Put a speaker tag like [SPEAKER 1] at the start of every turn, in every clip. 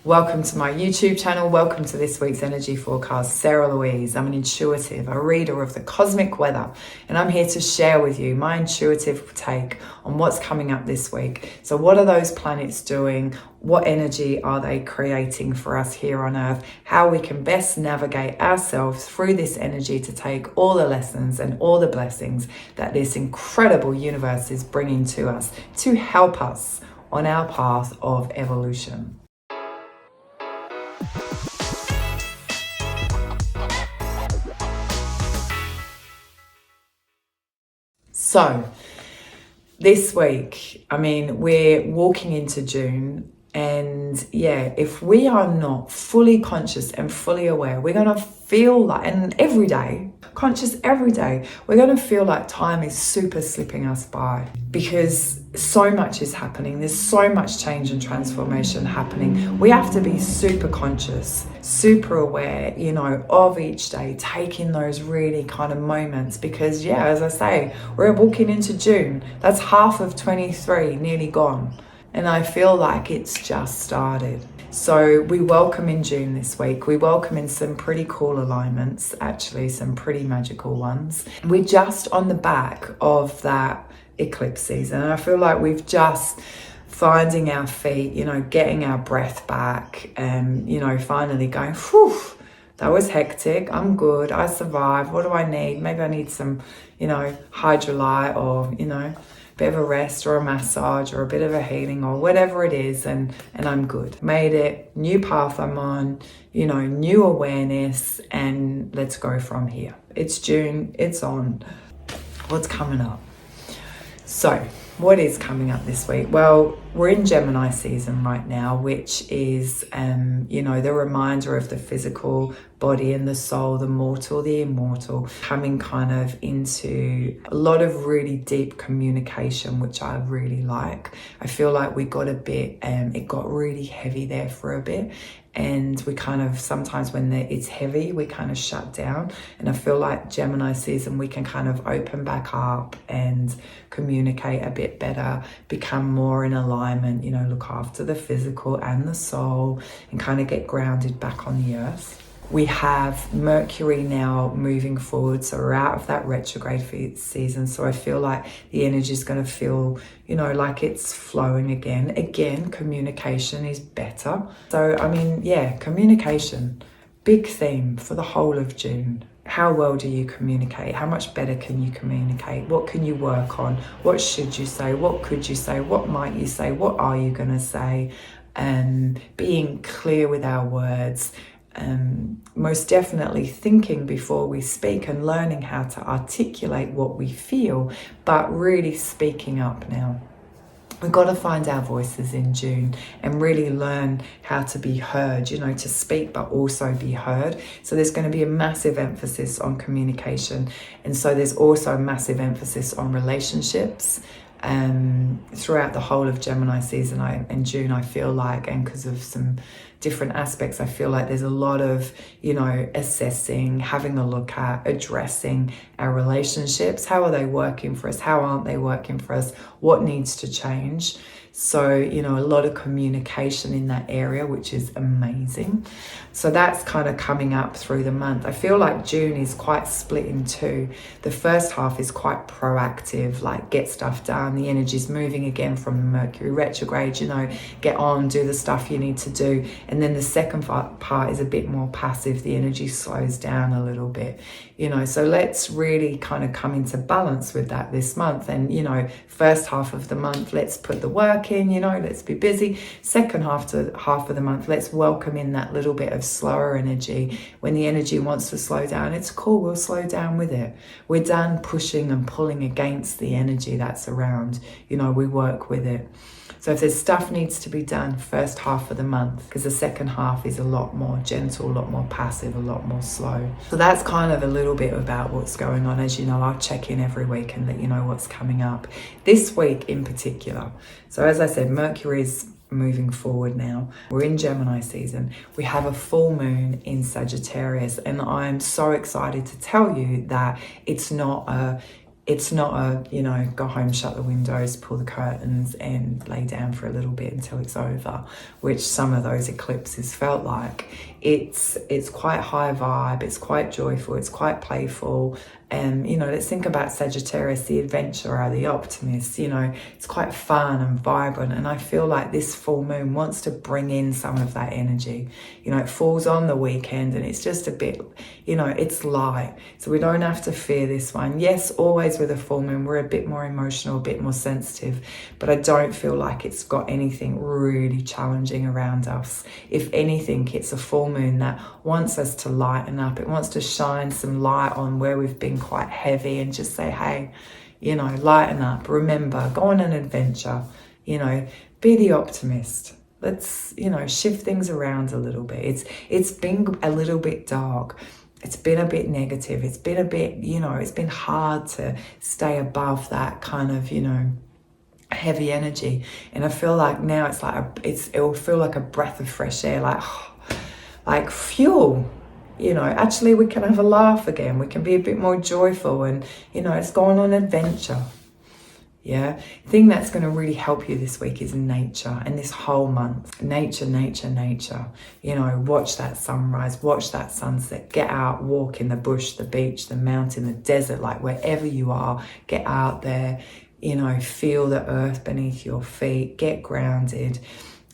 [SPEAKER 1] Welcome to my YouTube channel. Welcome to this week's energy forecast. Sarah Louise. I'm an intuitive, a reader of the cosmic weather, and I'm here to share with you my intuitive take on what's coming up this week. So what are those planets doing? What energy are they creating for us here on Earth? How we can best navigate ourselves through this energy to take all the lessons and all the blessings that this incredible universe is bringing to us to help us on our path of evolution. So this week, we're walking into June, and if we are not fully conscious and fully aware, we're going to feel like, and every day, conscious every day, we're going to feel like time is super slipping us by because so much is happening. There's so much change and transformation happening. We have to be super conscious, super aware, of each day, taking those really kind of moments because, as I say, we're walking into June. That's half of 23 nearly gone. And I feel like it's just started. So we welcome in June this week. We welcome in some pretty cool alignments, actually, some pretty magical ones. We're just on the back of that eclipse season. And I feel like we've just finding our feet, getting our breath back and, finally going, whew, that was hectic. I'm good. I survived. What do I need? Maybe I need some, hydrolyte or, bit of a rest or a massage or a bit of a healing or whatever it is, and I'm good. Made it, new path I'm on, new awareness, and let's go from here. It's June, it's on. What's coming up? So what is coming up this week? Well, we're in Gemini season right now, which is, the reminder of the physical body and the soul, the mortal, the immortal, coming kind of into a lot of really deep communication, which I really like. I feel like we got a bit, it got really heavy there for a bit. And we kind of, sometimes when it's heavy, we kind of shut down. And I feel like Gemini season, we can kind of open back up and communicate a bit better, become more in alignment, look after the physical and the soul and kind of get grounded back on the earth. We have Mercury now moving forward, so we're out of that retrograde season. So I feel like the energy is going to feel, like it's flowing again. Again, communication is better. So, communication, big theme for the whole of June. How well do you communicate? How much better can you communicate? What can you work on? What should you say? What could you say? What might you say? What are you going to say? Being clear with our words. Most definitely thinking before we speak and learning how to articulate what we feel, but really speaking up now. We've got to find our voices in June and really learn how to be heard, to speak, but also be heard. So there's going to be a massive emphasis on communication. And so there's also a massive emphasis on relationships. Throughout the whole of Gemini season in June, I feel like, and because of some different aspects, I feel like there's a lot of, assessing, having a look at, addressing our relationships. How are they working for us? How aren't they working for us? What needs to change? So, a lot of communication in that area, which is amazing. So that's kind of coming up through the month. I feel like June is quite split in two. The first half is quite proactive, like get stuff done. The energy's moving again from the Mercury retrograde, get on, do the stuff you need to do. And then the second part is a bit more passive. The energy slows down a little bit, so let's really kind of come into balance with that this month. And, first half of the month, let's put the work in, let's be busy. Second half of the month, let's welcome in that little bit of slower energy. When the energy wants to slow down, it's cool, we'll slow down with it. We're done pushing and pulling against the energy that's around, we work with it. So if there's stuff needs to be done first half of the month, because the second half is a lot more gentle, a lot more passive, a lot more slow. So that's kind of a little bit about what's going on. As you know, I'll check in every week and let you know what's coming up. This week in particular. So as I said, Mercury is moving forward now. We're in Gemini season. We have a full moon in Sagittarius, and I'm so excited to tell you that it's not a it's not a, go home, shut the windows, pull the curtains and lay down for a little bit until it's over, which some of those eclipses felt like. It's quite high vibe, it's quite joyful, it's quite playful. And, let's think about Sagittarius, the adventurer, the optimist, it's quite fun and vibrant. And I feel like this full moon wants to bring in some of that energy. It falls on the weekend and it's just a bit, it's light. So we don't have to fear this one. Yes, always with a full moon, we're a bit more emotional, a bit more sensitive, but I don't feel like it's got anything really challenging around us. If anything, it's a full moon that wants us to lighten up. It wants to shine some light on where we've been quite heavy and just say, hey, lighten up. Remember, go on an adventure, be the optimist. Let's, shift things around a little bit. It's been a little bit dark. It's been a bit negative. It's been a bit, it's been hard to stay above that kind of, heavy energy. And I feel like now it's like, it will feel like a breath of fresh air, like fuel. Actually we can have a laugh again. We can be a bit more joyful and, it's going on an adventure. Yeah, thing that's going to really help you this week is nature, and this whole month. Nature. Watch that sunrise, watch that sunset, get out, walk in the bush, the beach, the mountain, the desert, like wherever you are, get out there, feel the earth beneath your feet, get grounded,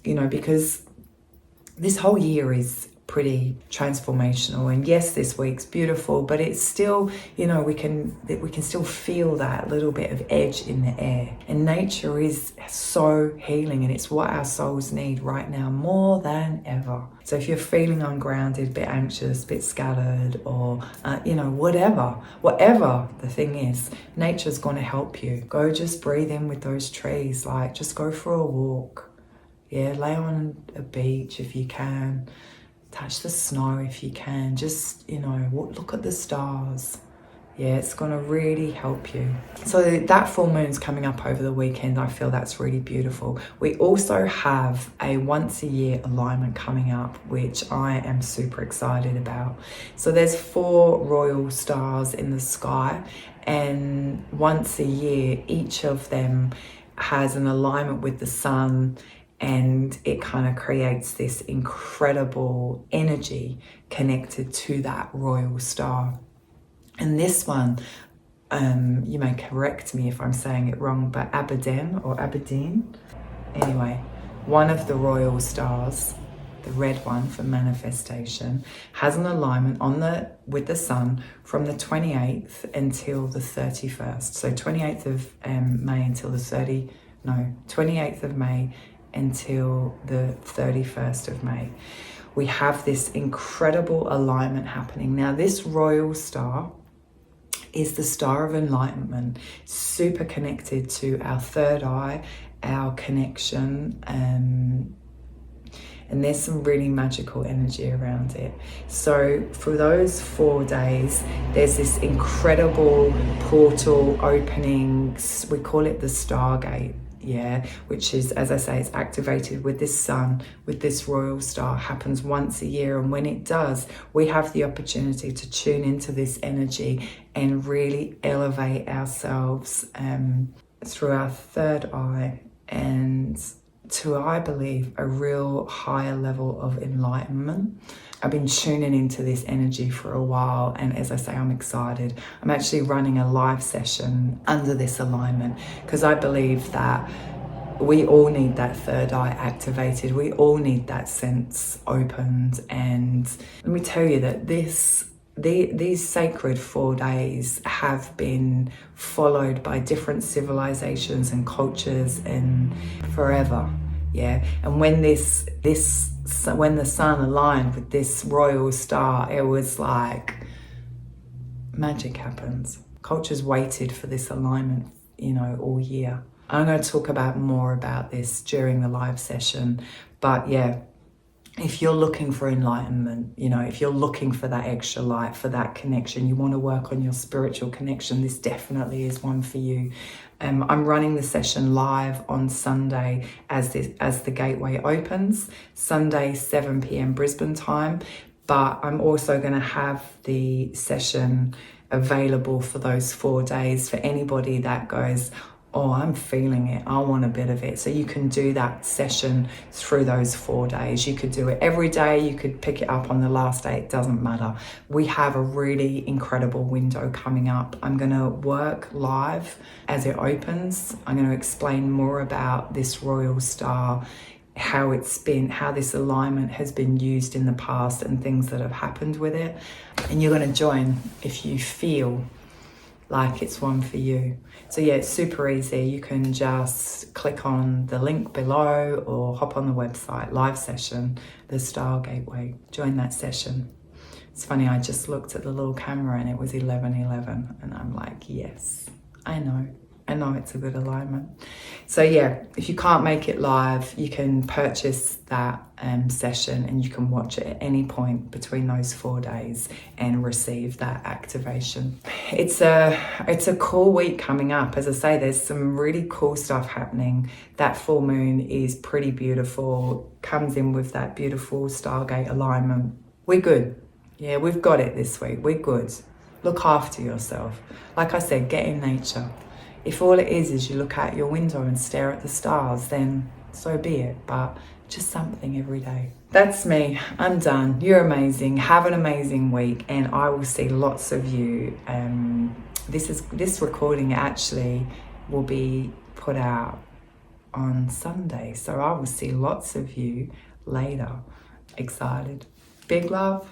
[SPEAKER 1] because this whole year is pretty transformational. And yes, this week's beautiful, but it's still, we can still feel that little bit of edge in the air. And nature is so healing, and it's what our souls need right now more than ever. So if you're feeling ungrounded, a bit anxious, a bit scattered, or whatever the thing is, nature's going to help you. Go just breathe in with those trees, like just go for a walk. Yeah, lay on a beach if you can. Touch the snow if you can. Just, look at the stars. Yeah, it's going to really help you. So that full moon's coming up over the weekend. I feel that's really beautiful. We also have a once a year alignment coming up, which I am super excited about. So there's 4 royal stars in the sky, and once a year, each of them has an alignment with the sun, and it kind of creates this incredible energy connected to that royal star. And this one, you may correct me if I'm saying it wrong, but Aberdeen. Anyway, one of the royal stars, the red one for manifestation, has an alignment with the sun from the 28th until the 31st. So 28th of May until the 28th of May until the 31st of May. We have this incredible alignment happening. Now, this royal star is the star of enlightenment, super connected to our third eye, our connection, and there's some really magical energy around it. So for those 4 days, there's this incredible portal opening. We call it the Stargate. Yeah, which is, as I say, it's activated with this sun, with this royal star, happens once a year. And when it does, we have the opportunity to tune into this energy and really elevate ourselves through our third eye and to, I believe, a real higher level of enlightenment. I've been tuning into this energy for a while, and as I say, I'm excited. I'm actually running a live session under this alignment because I believe that we all need that third eye activated. We all need that sense opened. And let me tell you that these sacred 4 days have been followed by different civilizations and cultures and forever. Yeah, and when when the sun aligned with this royal star, it was like magic happens. Cultures waited for this alignment, all year. I'm going to talk more about this during the live session, but yeah, if you're looking for enlightenment, if you're looking for that extra light, for that connection, you want to work on your spiritual connection, this definitely is one for you. I'm running the session live on Sunday as the gateway opens, Sunday 7 p.m. Brisbane time, but I'm also going to have the session available for those 4 days for anybody that goes, oh, I'm feeling it, I want a bit of it. So you can do that session through those 4 days. You could do it every day, you could pick it up on the last day, it doesn't matter. We have a really incredible window coming up. I'm gonna work live as it opens. I'm gonna explain more about this royal star, how this alignment has been used in the past and things that have happened with it. And you're gonna join if you feel like it's one for you. So yeah, it's super easy. You can just click on the link below or hop on the website, live session, the Stargate way, join that session. It's funny, I just looked at the little camera and it was 11:11 and I'm like, yes, I know it's a good alignment. So yeah, if you can't make it live, you can purchase that session and you can watch it at any point between those 4 days and receive that activation. It's a cool week coming up. As I say, there's some really cool stuff happening. That full moon is pretty beautiful, comes in with that beautiful Stargate alignment. We're good. Yeah, we've got it this week. We're good. Look after yourself. Like I said, get in nature. If all it is you look out your window and stare at the stars, then so be it, but just something every day. That's me. I'm done. You're amazing. Have an amazing week, and I will see lots of you. This recording actually will be put out on Sunday, so I will see lots of you later. Excited. Big love.